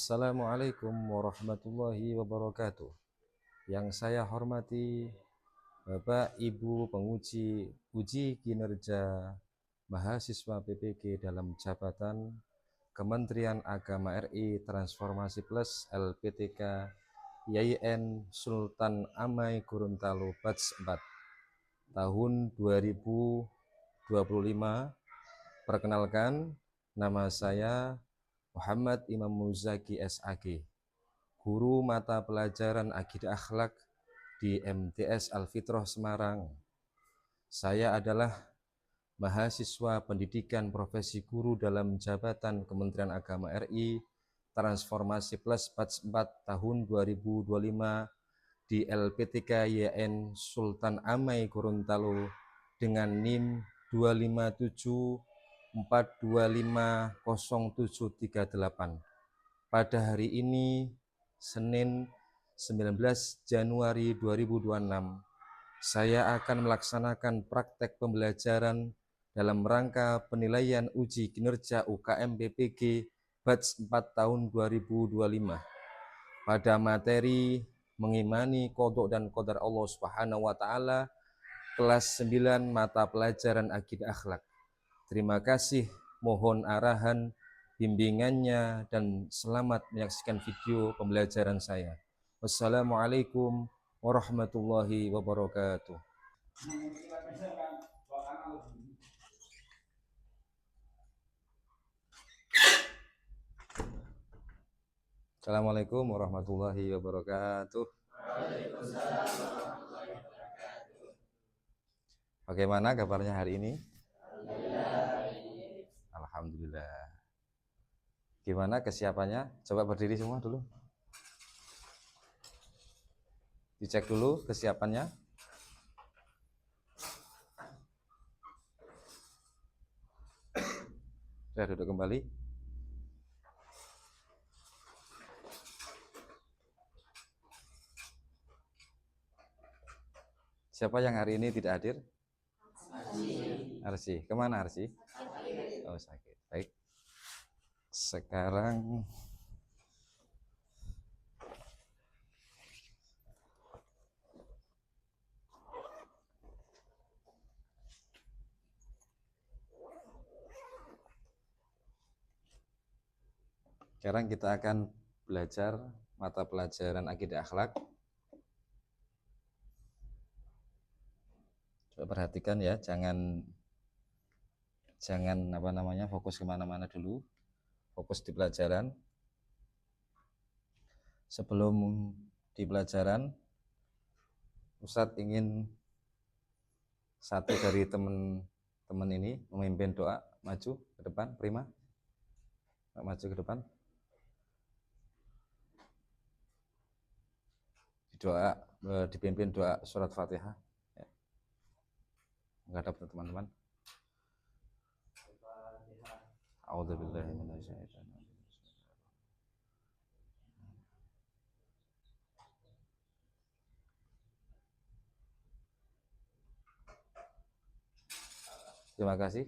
Assalamualaikum warahmatullahi wabarakatuh. Yang saya hormati Bapak Ibu penguji uji kinerja mahasiswa PPG dalam jabatan Kementerian Agama RI Transformasi Plus LPTK YIN Sultan Amai Gorontalo Batch 4 tahun 2025. Perkenalkan, nama saya Muhammad Imam Muzaki SAG, guru mata pelajaran Akidah Akhlak di MTS Al-Fitrah Semarang. Saya adalah mahasiswa pendidikan profesi guru dalam jabatan Kementerian Agama RI Transformasi Plus Batch 4 tahun 2025 di LPTK YN Sultan Amai Gorontalo dengan NIM 25742500738. Pada hari ini, Senin 19 Januari 2026, saya akan melaksanakan praktek pembelajaran dalam rangka penilaian uji kinerja UKM PPG Batch 4 tahun 2025 pada materi mengimani qadha dan qadar Allah Subhanahu wa taala, kelas 9 mata pelajaran Akidah Akhlak. Terima kasih, mohon arahan, bimbingannya, dan selamat menyaksikan video pembelajaran saya. Wassalamualaikum warahmatullahi wabarakatuh. Assalamualaikum warahmatullahi wabarakatuh. Bagaimana kabarnya hari ini? Alhamdulillah. Gimana kesiapannya? Coba berdiri semua dulu. Dicek dulu kesiapannya. Sudah duduk kembali. Siapa yang hari ini tidak hadir? Arsi. Kemana Arsi? Oh, sakit. Baik. Sekarang kita akan belajar mata pelajaran Akidah Akhlak. Coba perhatikan ya, jangan fokus kemana-mana dulu, fokus di pelajaran. Sebelum di pelajaran, Ustadz ingin satu dari teman-teman ini memimpin doa, maju ke depan, Prima, maju ke depan. Doa, dipimpin doa surat Fatihah. Menghadap teman-teman. A'udzubillahi minasyaitonir rajim. Terima kasih.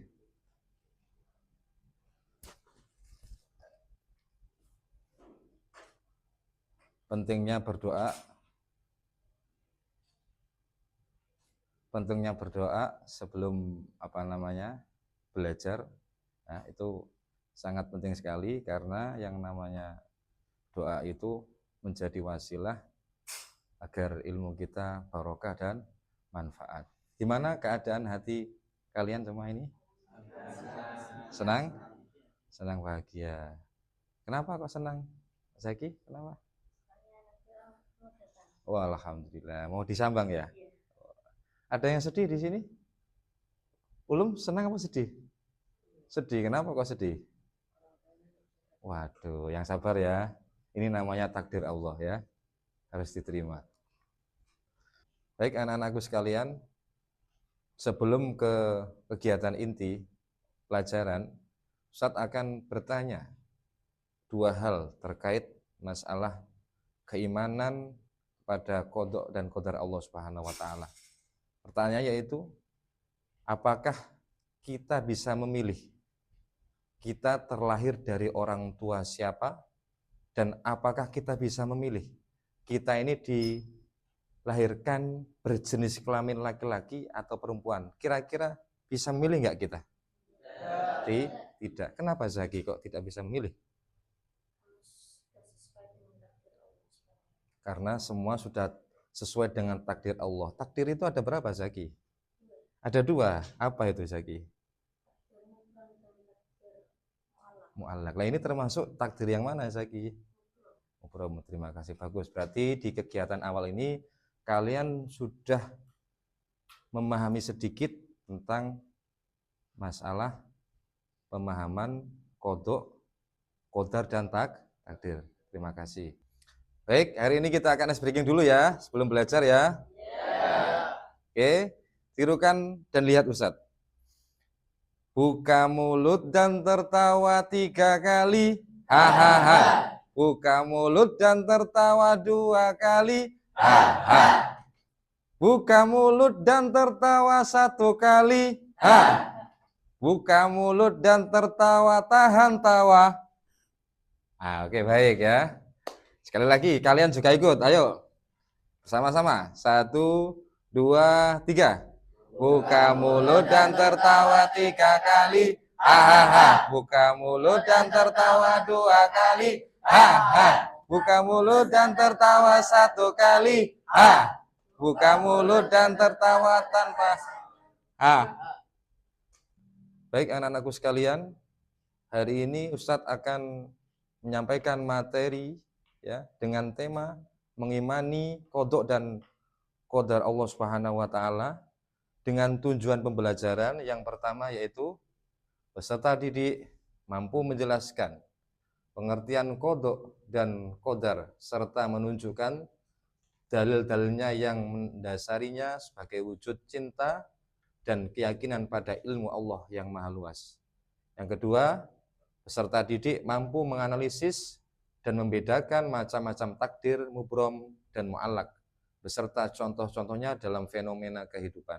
Pentingnya berdoa sebelum belajar. Nah, itu sangat penting sekali karena yang namanya doa itu menjadi wasilah agar ilmu kita barokah dan manfaat. Gimana keadaan hati kalian semua ini? Senang? Senang, bahagia. Kenapa kok senang? Zaki, kenapa? Oh, alhamdulillah. Mau disambang ya? Ada yang sedih di sini? Ulum senang apa sedih? Sedih. Kenapa kok sedih? Waduh, yang sabar ya. Ini namanya takdir Allah ya. Harus diterima. Baik anak-anakku sekalian, sebelum ke kegiatan inti pelajaran, Ustadz akan bertanya dua hal terkait masalah keimanan pada qadha dan qadar Allah Subhanahu wa taala. Pertanyaannya yaitu, apakah kita bisa memilih kita terlahir dari orang tua siapa Dan apakah kita bisa memilih? Kita ini dilahirkan berjenis kelamin laki-laki atau perempuan. Kira-kira bisa memilih nggak kita? Tidak. Kenapa Zaki kok tidak bisa memilih? Karena semua sudah sesuai dengan takdir Allah. Takdir itu ada berapa Zaki? Ada 2. Apa itu Zaki? Mu'allaq. Nah ini termasuk takdir yang mana Zaki? Mubrom. Terima kasih, bagus. Berarti di kegiatan awal ini kalian sudah memahami sedikit tentang masalah pemahaman kodok, qadar dan takdir. Terima kasih. Baik, hari ini kita akan ice breaking dulu ya, sebelum belajar ya. Oke, tirukan dan lihat Ustadz. Buka mulut dan tertawa 3 kali, hahaha. Buka mulut dan tertawa 2 kali, hahaha. Buka mulut dan tertawa 1 kali, ha. Buka mulut dan tertawa, tahan tawa. Oke, baik ya. Sekali lagi, kalian juga ikut, ayo. Bersama-sama, 1, 2, 3. Buka mulut dan tertawa 3 kali, hahaha. Buka mulut dan tertawa 2 kali, hahaha. Buka mulut dan tertawa 1 kali, ha. Buka mulut dan tertawa tanpa Baik anak-anakku sekalian, hari ini Ustadz akan menyampaikan materi ya dengan tema mengimani qadha dan qadar Allah Subhanahu wa taala dengan tujuan pembelajaran yang pertama yaitu peserta didik mampu menjelaskan pengertian qadha dan qadar serta menunjukkan dalil-dalilnya yang mendasarinya sebagai wujud cinta dan keyakinan pada ilmu Allah yang maha luas. Yang kedua, peserta didik mampu menganalisis dan membedakan macam-macam takdir, mubrom, dan mu'allaq beserta contoh-contohnya dalam fenomena kehidupan.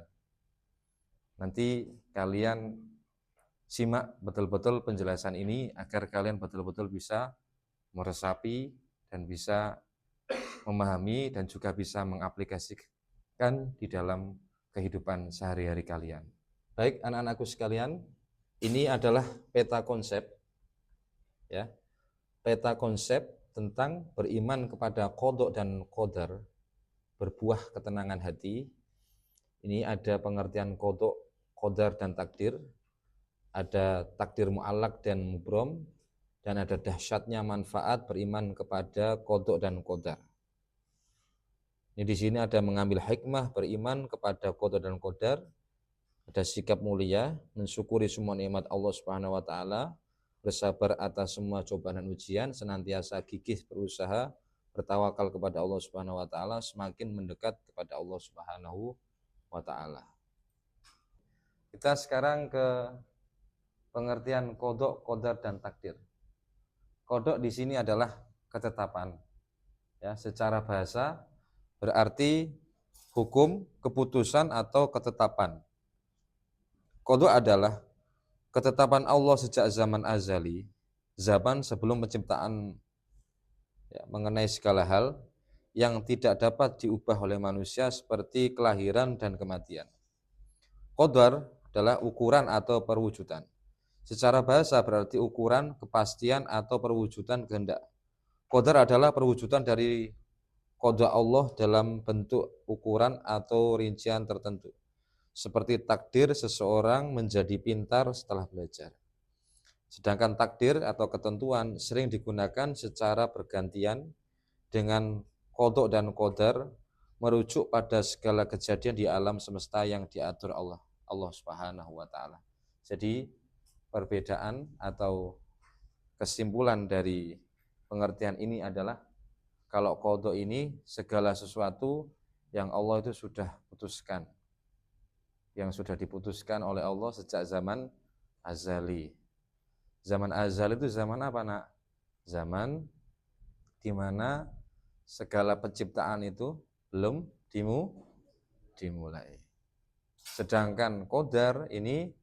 Nanti kalian simak betul-betul penjelasan ini agar kalian betul-betul bisa meresapi dan bisa memahami dan juga bisa mengaplikasikan di dalam kehidupan sehari-hari kalian. Baik anak-anakku sekalian, ini adalah peta konsep ya. Peta konsep tentang beriman kepada qadha dan qadar, berbuah ketenangan hati. Ini ada pengertian qadha, qadar dan takdir, ada takdir mu'allaq dan mubrom, dan ada dahsyatnya manfaat beriman kepada qadha dan qadar. Ini di sini ada mengambil hikmah beriman kepada qadha dan qadar, ada sikap mulia, mensyukuri semua nikmat Allah Subhanahu wa taala, bersabar atas semua cobaan dan ujian, senantiasa gigih berusaha, bertawakal kepada Allah Subhanahu wa taala, semakin mendekat kepada Allah Subhanahu wa taala. Kita sekarang ke pengertian qadha, qadar dan takdir. Qadha di sini adalah ketetapan. Ya, secara bahasa berarti hukum, keputusan atau ketetapan. Qadha adalah ketetapan Allah sejak zaman azali, zaman sebelum penciptaan ya, mengenai segala hal yang tidak dapat diubah oleh manusia seperti kelahiran dan kematian. Qadar adalah ukuran atau perwujudan. Secara bahasa berarti ukuran, kepastian atau perwujudan kehendak. Qadar adalah perwujudan dari qadha Allah dalam bentuk ukuran atau rincian tertentu. Seperti takdir seseorang menjadi pintar setelah belajar. Sedangkan takdir atau ketentuan sering digunakan secara bergantian dengan qadha dan qadar merujuk pada segala kejadian di alam semesta yang diatur Allah Subhanahu wa taala. Jadi perbedaan atau kesimpulan dari pengertian ini adalah kalau qadha ini segala sesuatu yang Allah itu sudah putuskan, yang sudah diputuskan oleh Allah sejak zaman azali. Zaman azali itu zaman apa nak? Zaman di mana segala penciptaan itu belum dimulai. Sedangkan qadar ini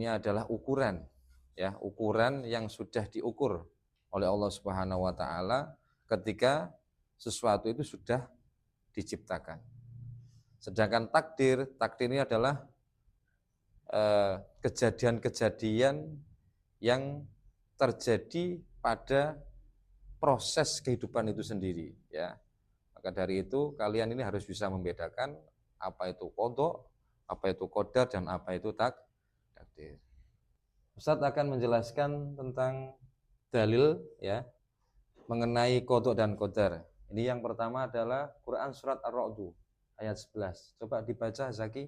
adalah ukuran, ya, ukuran yang sudah diukur oleh Allah Subhanahu wa taala ketika sesuatu itu sudah diciptakan. Sedangkan takdir ini adalah kejadian-kejadian yang terjadi pada proses kehidupan itu sendiri, ya. Maka dari itu kalian ini harus bisa membedakan apa itu qada, apa itu qadar, dan apa itu takdir. Ustadz akan menjelaskan tentang dalil, ya, mengenai qada dan qadar. Ini yang pertama adalah Quran surat Ar-Ra'd ayat 11. Coba dibaca Zaki.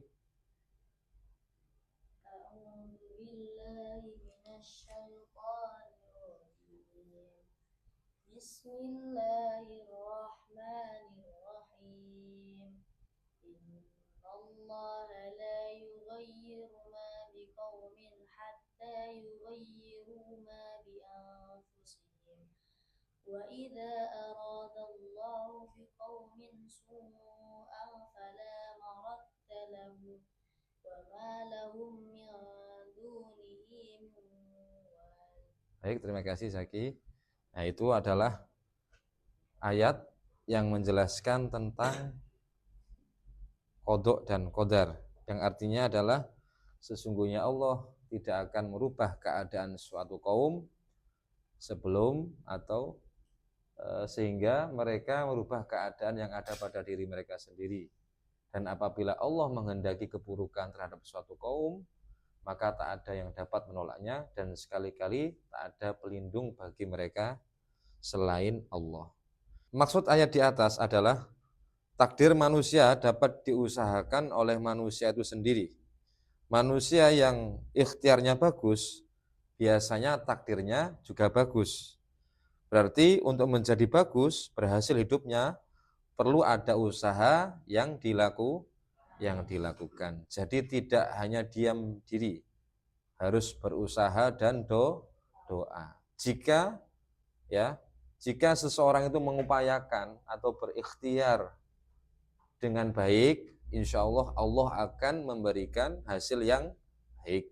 Bismillahirrahmanirrahim. Innallaha la yughayyiru ma biqaumin hatta yughayyiru ma bi anfusihim. Wa idza aradallahu biqaumin su'an fala maradda lahu wa ma lahum min dunihi min wal. Baik, terima kasih Zaki. Nah, itu adalah ayat yang menjelaskan tentang qada dan qadar, yang artinya adalah sesungguhnya Allah tidak akan merubah keadaan suatu kaum sebelum atau sehingga mereka merubah keadaan yang ada pada diri mereka sendiri. Dan apabila Allah menghendaki keburukan terhadap suatu kaum, maka tak ada yang dapat menolaknya, dan sekali-kali tak ada pelindung bagi mereka selain Allah. Maksud ayat di atas adalah takdir manusia dapat diusahakan oleh manusia itu sendiri. Manusia yang ikhtiarnya bagus, biasanya takdirnya juga bagus. Berarti untuk menjadi bagus, berhasil hidupnya, perlu ada usaha yang dilakukan. Jadi tidak hanya diam diri, harus berusaha dan doa. Jika seseorang itu mengupayakan atau berikhtiar dengan baik, insya Allah Allah akan memberikan hasil yang baik.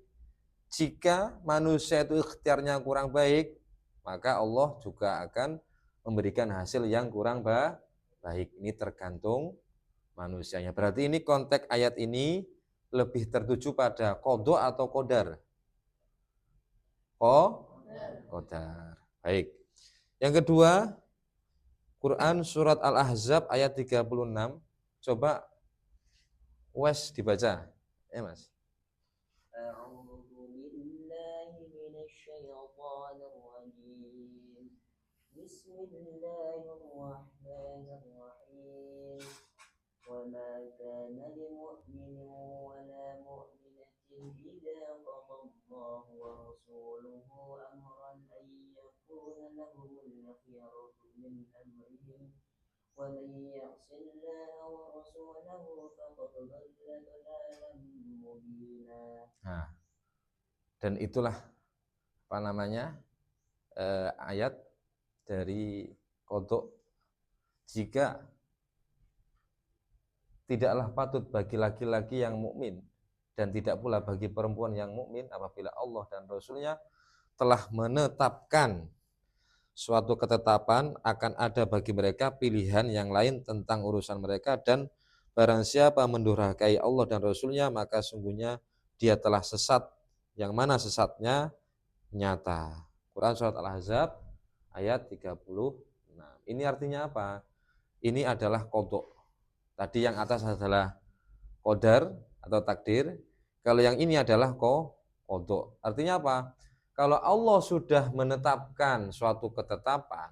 Jika manusia itu ikhtiarnya kurang baik, maka Allah juga akan memberikan hasil yang kurang baik. Ini tergantung manusianya. Berarti ini konteks ayat ini lebih tertuju pada qada atau qadar? Qadar. Baik. Yang kedua, Quran surat Al-Ahzab ayat 36. Coba Wes dibaca. Ya, Mas. Bismillahirrahmanirrahim. Wa ma kana lil mu'minin wa la mu'minatin idza qadallahu wa rasuluhu amran an yakuna lahumul khiyaratu min amrihim wa man ya'sillaha wa rasulahu faqad dhalla dhalalan mubina. Nah, dan itulah ayat dari qada. Jika tidaklah patut bagi laki-laki yang mukmin dan tidak pula bagi perempuan yang mukmin apabila Allah dan Rasulnya telah menetapkan suatu ketetapan akan ada bagi mereka pilihan yang lain tentang urusan mereka, dan barang siapa mendurhakai Allah dan Rasulnya maka sungguhnya dia telah sesat, yang mana sesatnya nyata. Quran surat Al-Ahzab ayat 36. Ini artinya apa? Ini adalah qada. Tadi yang atas adalah qadar atau takdir. Kalau yang ini adalah qada. Artinya apa? Kalau Allah sudah menetapkan suatu ketetapan,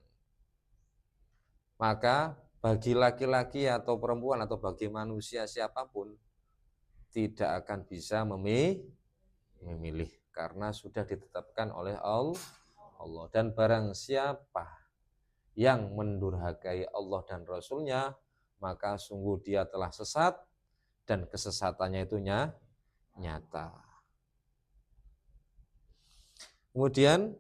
maka bagi laki-laki atau perempuan atau bagi manusia siapapun tidak akan bisa memilih karena sudah ditetapkan oleh Allah. Dan barang siapa yang mendurhakai Allah dan Rasulnya, maka sungguh dia telah sesat dan kesesatannya itu nyata. Kemudian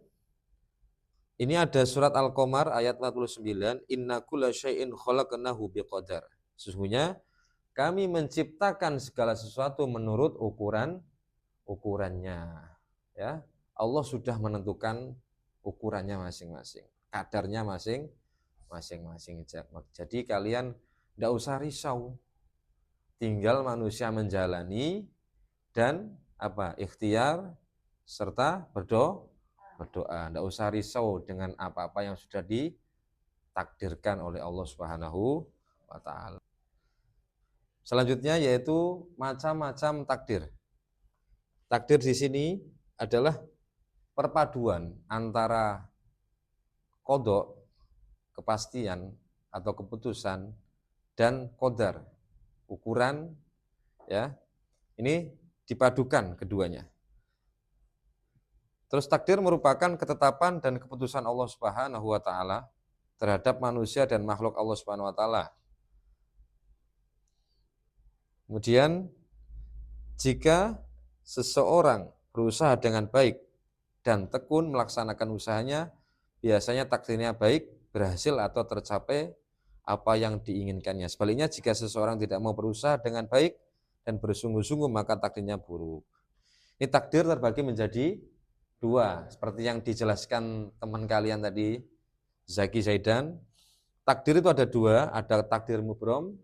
ini ada surat Al-Qamar ayat 49, inna kulla syai'in khalaqnahu biqadar. Sesungguhnya kami menciptakan segala sesuatu menurut ukurannya. Ya, Allah sudah menentukan ukurannya masing-masing, kadarnya masing-masing. Jadi kalian tidak usah risau, tinggal manusia menjalani dan ikhtiar serta berdoa. Tidak usah risau dengan apa-apa yang sudah ditakdirkan oleh Allah Subhanahu wa Ta'ala. Selanjutnya yaitu macam-macam takdir. Takdir di sini adalah perpaduan antara qada, kepastian atau keputusan, dan qadar, ukuran, ya. Ini dipadukan keduanya. Terus takdir merupakan ketetapan dan keputusan Allah Subhanahu wa Ta'ala terhadap manusia dan makhluk Allah Subhanahu wa Ta'ala. Kemudian jika seseorang berusaha dengan baik dan tekun melaksanakan usahanya, biasanya takdirnya baik, berhasil atau tercapai apa yang diinginkannya. Sebaliknya jika seseorang tidak mau berusaha dengan baik dan bersungguh-sungguh, maka takdirnya buruk. Ini takdir terbagi menjadi dua, seperti yang dijelaskan teman kalian tadi, Zaki Zaidan. Takdir itu ada dua, ada takdir mubrom,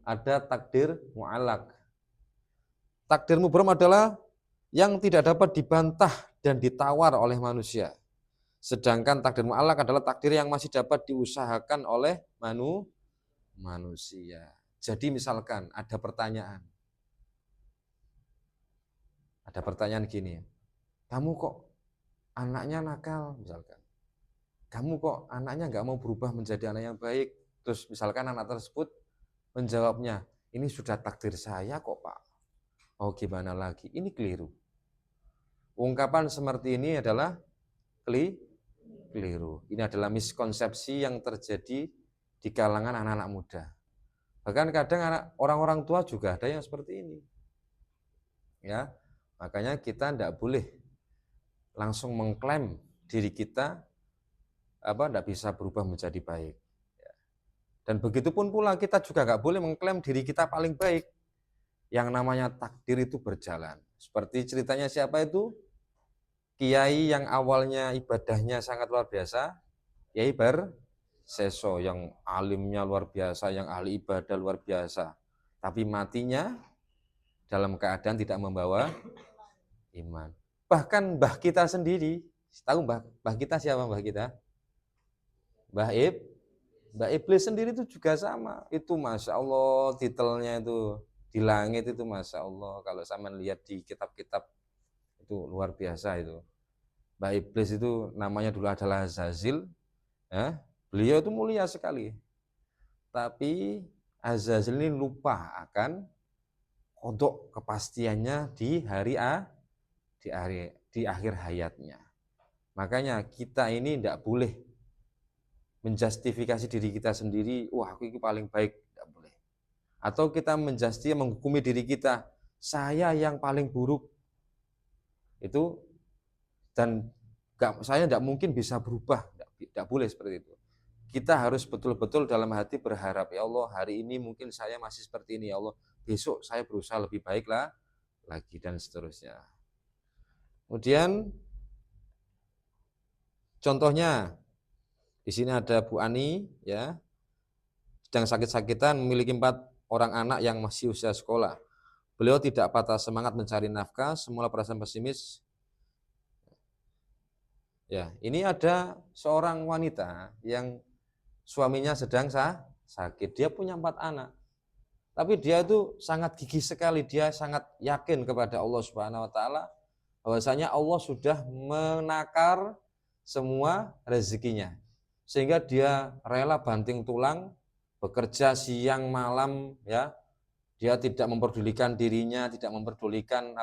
ada takdir mu'allaq. Takdir mubrom adalah yang tidak dapat dibantah dan ditawar oleh manusia. Sedangkan takdir mu'allaq adalah takdir yang masih dapat diusahakan oleh manusia. Jadi misalkan ada pertanyaan gini, kamu kok anaknya nakal misalkan, kamu kok anaknya nggak mau berubah menjadi anak yang baik. Terus misalkan anak tersebut menjawabnya, ini sudah takdir saya kok Pak. Oh gimana lagi, ini keliru. Ungkapan seperti ini adalah keliru. Ini adalah miskonsepsi yang terjadi di kalangan anak-anak muda. Bahkan kadang orang-orang tua juga ada yang seperti ini. Ya, makanya kita tidak boleh langsung mengklaim diri kita tidak bisa berubah menjadi baik. Dan begitupun pula kita juga nggak boleh mengklaim diri kita paling baik. Yang namanya takdir itu berjalan. Seperti ceritanya siapa itu? Kiai yang awalnya ibadahnya sangat luar biasa, Kiai Barseso, yang alimnya luar biasa, yang ahli ibadah luar biasa. Tapi matinya dalam keadaan tidak membawa iman. Bahkan mbah kita sendiri, tahu mbah kita siapa mbah kita? Mbah Iblis sendiri itu juga sama. Itu Masya Allah titelnya itu di langit itu Masya Allah. Kalau sama lihat di kitab-kitab itu luar biasa itu. Mbah Iblis itu namanya dulu adalah Azazil. Ya, beliau itu mulia sekali. Tapi Azazil ini lupa akan kodok kepastiannya di akhir hayatnya. Makanya kita ini tidak boleh menjustifikasi diri kita sendiri, wah aku ini paling baik, tidak boleh. Atau kita menghukumi diri kita, saya yang paling buruk. Itu dan saya tidak mungkin bisa berubah, tidak boleh seperti itu. Kita harus betul-betul dalam hati berharap, ya Allah hari ini mungkin saya masih seperti ini, ya Allah besok saya berusaha lebih baik lagi dan seterusnya. Kemudian contohnya di sini ada Bu Ani, ya, sedang sakit-sakitan, memiliki 4 orang anak yang masih usia sekolah. Beliau tidak patah semangat mencari nafkah, semula perasaan pesimis. Ya, ini ada seorang wanita yang suaminya sedang sakit. Dia punya 4 anak. Tapi dia itu sangat gigih sekali, dia sangat yakin kepada Allah Subhanahu wa Ta'ala bahwasanya Allah sudah menakar semua rezekinya. Sehingga dia rela banting tulang, bekerja siang malam, ya. Dia tidak memperdulikan dirinya, tidak memperdulikan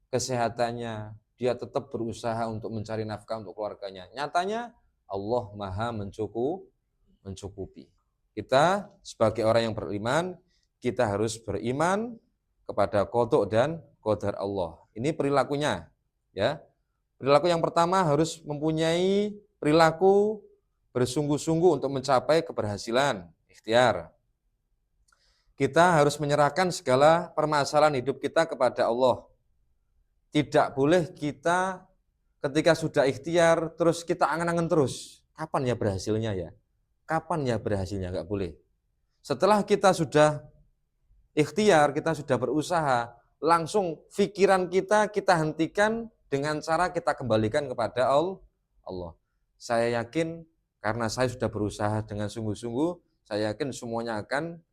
kesehatannya. Dia tetap berusaha untuk mencari nafkah untuk keluarganya. Nyatanya Allah Maha mencukupi. Kita sebagai orang yang beriman, kita harus beriman kepada qada dan qadar Allah. Ini perilakunya, ya. Perilaku yang pertama harus mempunyai perilaku bersungguh-sungguh untuk mencapai keberhasilan, ikhtiar. Kita harus menyerahkan segala permasalahan hidup kita kepada Allah. Tidak boleh kita ketika sudah ikhtiar, terus kita angan-angan terus, kapan ya berhasilnya ya? Kapan ya berhasilnya? Nggak boleh. Setelah kita sudah ikhtiar, kita sudah berusaha, langsung pikiran kita hentikan dengan cara kita kembalikan kepada Allah. Saya yakin karena saya sudah berusaha dengan sungguh-sungguh, saya yakin semuanya akan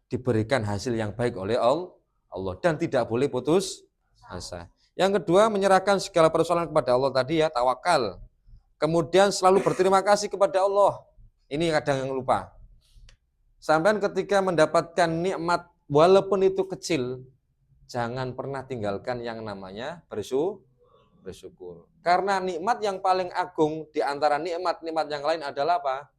diberikan hasil yang baik oleh Allah dan tidak boleh putus asa. Yang kedua, menyerahkan segala persoalan kepada Allah tadi ya, tawakal. Kemudian selalu berterima kasih kepada Allah. Ini kadang yang lupa. Sampai ketika mendapatkan nikmat walaupun itu kecil, jangan pernah tinggalkan yang namanya bersyukur. Karena nikmat yang paling agung di antara nikmat-nikmat yang lain adalah apa?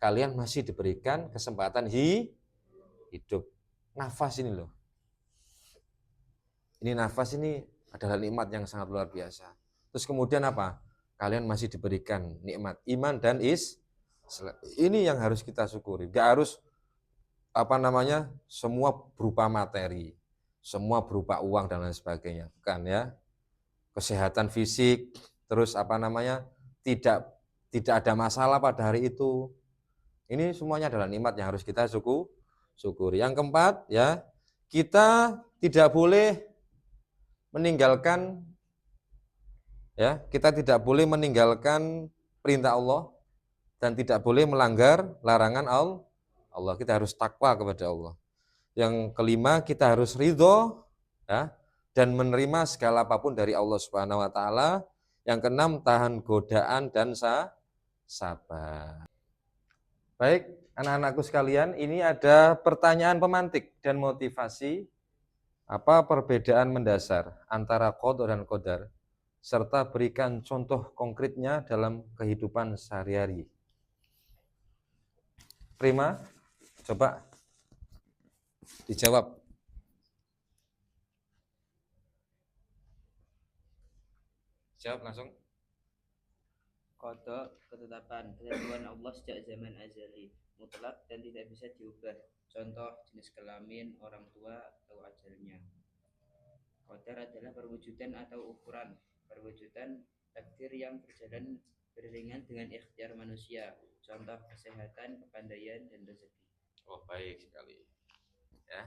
Kalian masih diberikan kesempatan hidup. Nafas ini loh. Ini nafas ini adalah nikmat yang sangat luar biasa. Terus kemudian apa? Kalian masih diberikan nikmat iman dan ini yang harus kita syukuri. Gak harus semua berupa materi, semua berupa uang dan lain sebagainya. Bukan ya. Kesehatan fisik, terus tidak ada masalah pada hari itu. Ini semuanya adalah nikmat yang harus kita syukuri. Yang keempat ya, kita tidak boleh meninggalkan perintah Allah dan tidak boleh melanggar larangan Allah. Kita harus takwa kepada Allah. Yang kelima, kita harus ridho ya, dan menerima segala apapun dari Allah Subhanahu wa taala. Yang keenam, tahan godaan dan sabar. Baik, anak-anakku sekalian, ini ada pertanyaan pemantik dan motivasi. Apa perbedaan mendasar antara qada dan qadar, serta berikan contoh konkretnya dalam kehidupan sehari-hari. Prima, coba dijawab. Jawab langsung. Qada, ketetapan, ketentuan Allah sejak zaman azali, mutlak dan tidak bisa diubah. Contoh, jenis kelamin, orang tua, atau ajalnya. Qadar adalah perwujudan atau ukuran, perwujudan takdir yang berjalan beriringan dengan ikhtiar manusia. Contoh, kesehatan, kepandaian, dan rezeki. Oh, baik sekali. Ya,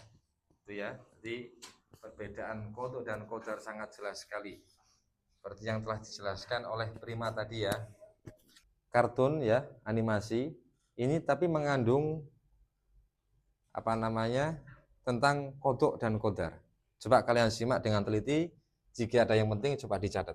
itu ya. Jadi perbedaan qada dan qadar sangat jelas sekali. Seperti yang telah dijelaskan oleh Prima tadi ya. Kartun ya, animasi ini tapi mengandung tentang qada dan qadar. Coba kalian simak dengan teliti, jika ada yang penting coba dicatat.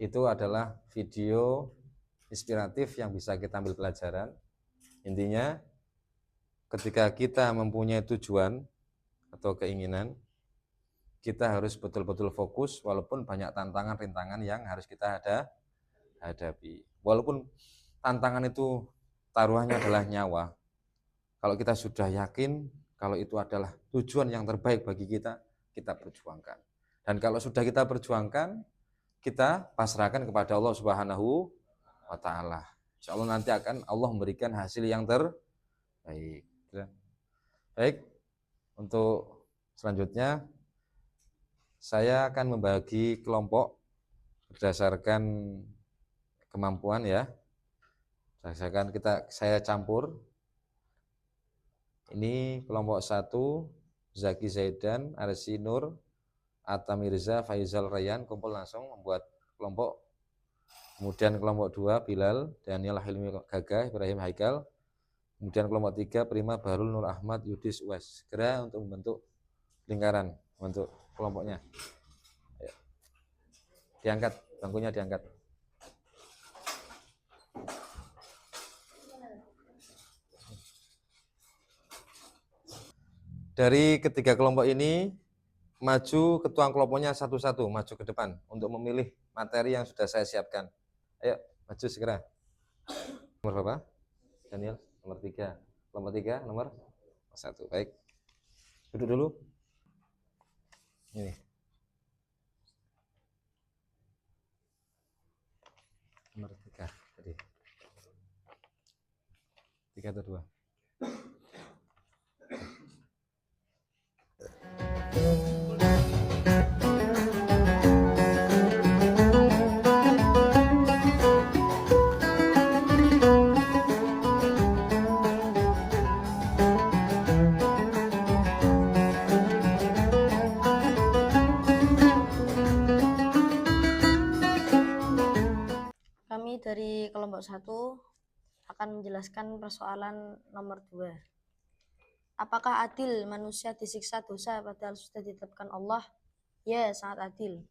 itu adalah video inspiratif yang bisa kita ambil pelajaran. Intinya, ketika kita mempunyai tujuan atau keinginan, kita harus betul-betul fokus walaupun banyak tantangan, rintangan yang harus kita hadapi. Walaupun tantangan itu taruhannya adalah nyawa, kalau kita sudah yakin kalau itu adalah tujuan yang terbaik bagi kita, kita perjuangkan. Dan kalau sudah kita perjuangkan, kita pasrahkan kepada Allah Subhanahu wa Ta'ala. Insya Allah nanti akan Allah memberikan hasil yang terbaik. Baik, untuk selanjutnya saya akan membagi kelompok berdasarkan kemampuan ya. Berdasarkan saya campur. Ini kelompok 1, Zaki Zaidan, Arsi Nur, Atta Mirza, Faizal Rayyan, kumpul langsung membuat kelompok. Kemudian kelompok 2, Bilal, Daniel Hilmi Gagah, Ibrahim Haikal. Kemudian kelompok 3, Prima, Bahrul, Nur Ahmad, Yudis, Uwais. Segera untuk membentuk lingkaran, untuk kelompoknya. Ayo. Diangkat, bangkunya diangkat. Dari ketiga kelompok ini, maju ketua kelompoknya satu-satu, maju ke depan untuk memilih materi yang sudah saya siapkan. Ayo, maju segera. Nomor berapa? Daniel, nomor 3. Kelompok 3, nomor 1. Baik. Duduk dulu. Ini. Nomor 3 tadi. 3 atau 2? Kami dari kelompok 1 akan menjelaskan persoalan nomor 2. Apakah adil manusia disiksa dosa padahal sudah ditetapkan Allah? Ya, sangat adil.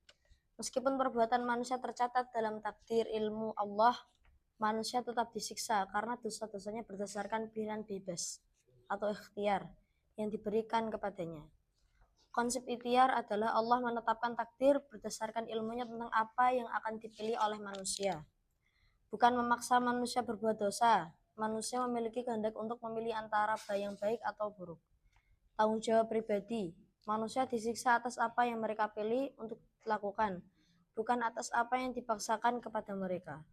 Meskipun perbuatan manusia tercatat dalam takdir ilmu Allah, manusia tetap disiksa karena dosa-dosanya berdasarkan pilihan bebas atau ikhtiar yang diberikan kepadanya. Konsep ikhtiar adalah Allah menetapkan takdir berdasarkan ilmunya tentang apa yang akan dipilih oleh manusia. Bukan memaksa manusia berbuat dosa. Manusia memiliki kehendak untuk memilih antara yang baik atau buruk. Tanggung jawab pribadi. Manusia disiksa atas apa yang mereka pilih untuk dilakukan, bukan atas apa yang dipaksakan kepada mereka.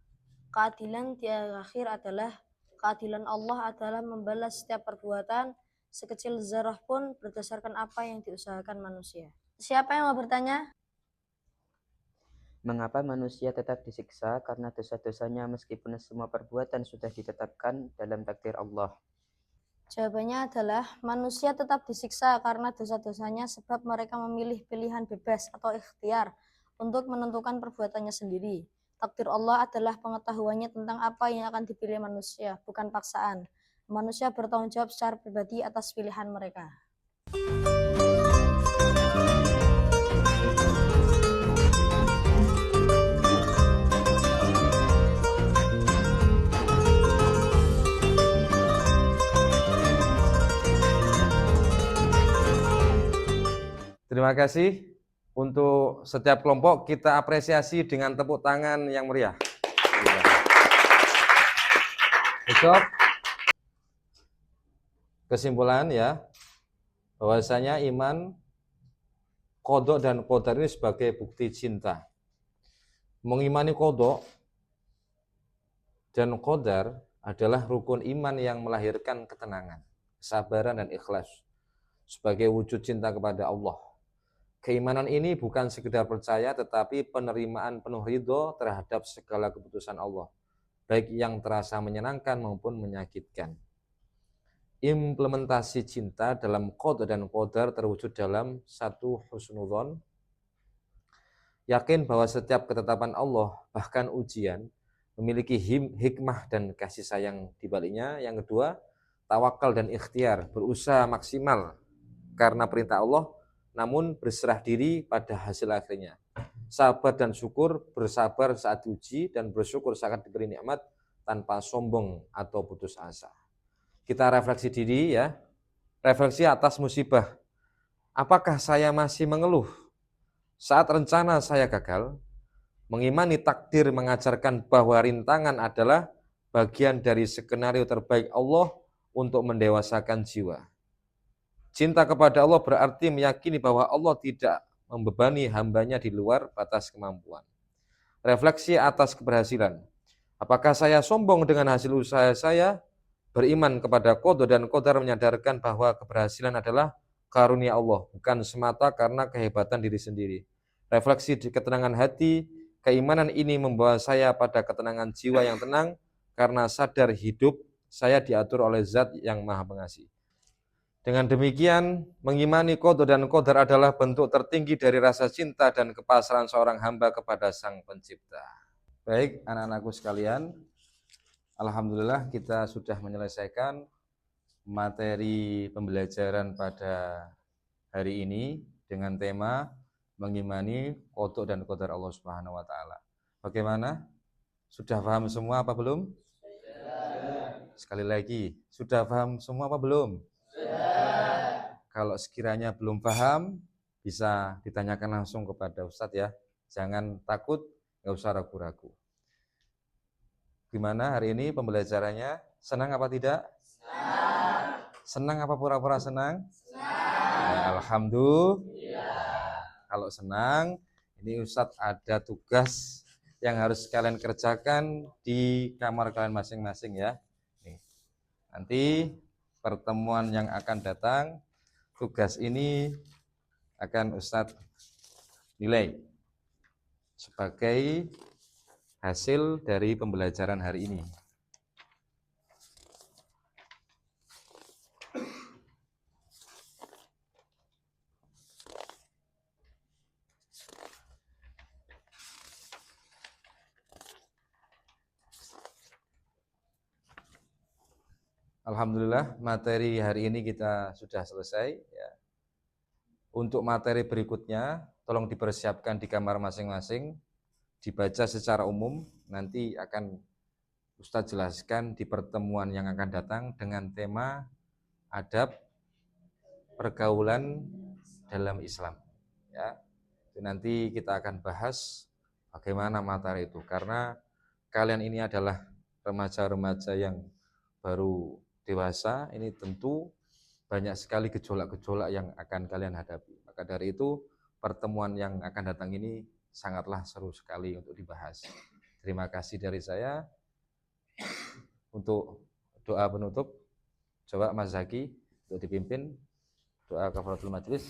Keadilan di akhir adalah keadilan Allah adalah membalas setiap perbuatan sekecil zarah pun berdasarkan apa yang diusahakan manusia. Siapa yang mau bertanya? Mengapa manusia tetap disiksa? Karena dosa-dosanya meskipun semua perbuatan sudah ditetapkan dalam takdir Allah. Jawabannya adalah manusia tetap disiksa karena dosa-dosanya sebab mereka memilih pilihan bebas atau ikhtiar untuk menentukan perbuatannya sendiri. Takdir Allah adalah pengetahuannya tentang apa yang akan dipilih manusia, bukan paksaan. Manusia bertanggung jawab secara pribadi atas pilihan mereka. Terima kasih. Untuk setiap kelompok kita apresiasi dengan tepuk tangan yang meriah. Besok kesimpulan ya, bahwasanya iman, qada dan qadar ini sebagai bukti cinta. Mengimani qada dan qadar adalah rukun iman yang melahirkan ketenangan, kesabaran dan ikhlas sebagai wujud cinta kepada Allah. Keimanan ini bukan sekedar percaya, tetapi penerimaan penuh ridho terhadap segala keputusan Allah, baik yang terasa menyenangkan maupun menyakitkan. Implementasi cinta dalam qada dan qadar terwujud dalam satu husnudzon, yakin bahwa setiap ketetapan Allah, bahkan ujian, memiliki hikmah dan kasih sayang di baliknya. Yang kedua, tawakal dan ikhtiar, berusaha maksimal karena perintah Allah, namun berserah diri pada hasil akhirnya. sabar dan syukur, bersabar saat diuji, dan bersyukur saat diberi nikmat tanpa sombong atau putus asa. Kita refleksi diri ya, refleksi atas musibah. Apakah saya masih mengeluh saat rencana saya gagal? Mengimani takdir mengajarkan bahwa rintangan adalah bagian dari skenario terbaik Allah untuk mendewasakan jiwa. Cinta kepada Allah berarti meyakini bahwa Allah tidak membebani hambanya di luar batas kemampuan. Refleksi atas keberhasilan. Apakah saya sombong dengan hasil usaha saya? Beriman kepada qada dan qadar menyadarkan bahwa keberhasilan adalah karunia Allah, bukan semata karena kehebatan diri sendiri. Refleksi di ketenangan hati, keimanan ini membawa saya pada ketenangan jiwa yang tenang karena sadar hidup saya diatur oleh Zat yang Maha Pengasih. Dengan demikian, mengimani qada dan qadar adalah bentuk tertinggi dari rasa cinta dan kepasrahan seorang hamba kepada Sang Pencipta. Baik, anak-anakku sekalian, alhamdulillah kita sudah menyelesaikan materi pembelajaran pada hari ini dengan tema mengimani qada dan qadar Allah Subhanahu wa taala. Bagaimana? Sudah paham semua apa belum? Sudah. Sekali lagi, sudah paham semua apa belum? Kalau sekiranya belum paham, bisa ditanyakan langsung kepada Ustadz ya. Jangan takut, nggak usah ragu-ragu. Gimana hari ini pembelajarannya? Senang apa tidak? Senang. Senang apa pura-pura senang? Senang. Ya, alhamdulillah. Kalau senang, ini Ustadz ada tugas yang harus kalian kerjakan di kamar kalian masing-masing ya. Nih. Nanti pertemuan yang akan datang, tugas ini akan Ustadz nilai sebagai hasil dari pembelajaran hari ini. Alhamdulillah materi hari ini kita sudah selesai ya. Untuk materi berikutnya tolong dipersiapkan di kamar masing-masing, dibaca secara umum, nanti akan Ustadz jelaskan di pertemuan yang akan datang dengan tema adab pergaulan dalam Islam ya. Nanti kita akan bahas bagaimana materi itu, karena kalian ini adalah remaja-remaja yang baru dewasa, ini tentu banyak sekali gejolak-gejolak yang akan kalian hadapi. Maka dari itu pertemuan yang akan datang ini sangatlah seru sekali untuk dibahas. Terima kasih dari saya. Untuk doa penutup, coba Mas Zaki untuk dipimpin doa kafaratul majlis.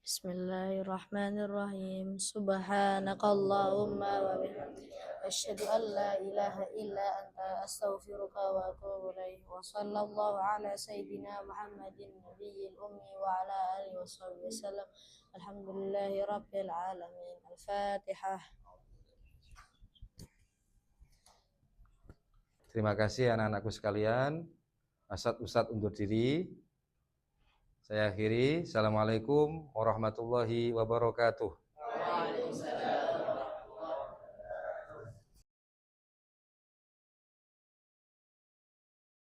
Bismillahirrahmanirrahim. Subhanakallahumma wa bihamdika asyhadu an la ilaha illa anta astaghfiruka wa atubu ilaik. Wa sallallahu ala sayyidina Muhammadin nabiyil ummi wa ala alihi washabbihi wasallam. Alhamdulillahi rabbil alamin. Al-Fatihah. Terima kasih anak-anakku sekalian. Ustadz undur diri. Saya akhiri. Assalamualaikum warahmatullahi wabarakatuh.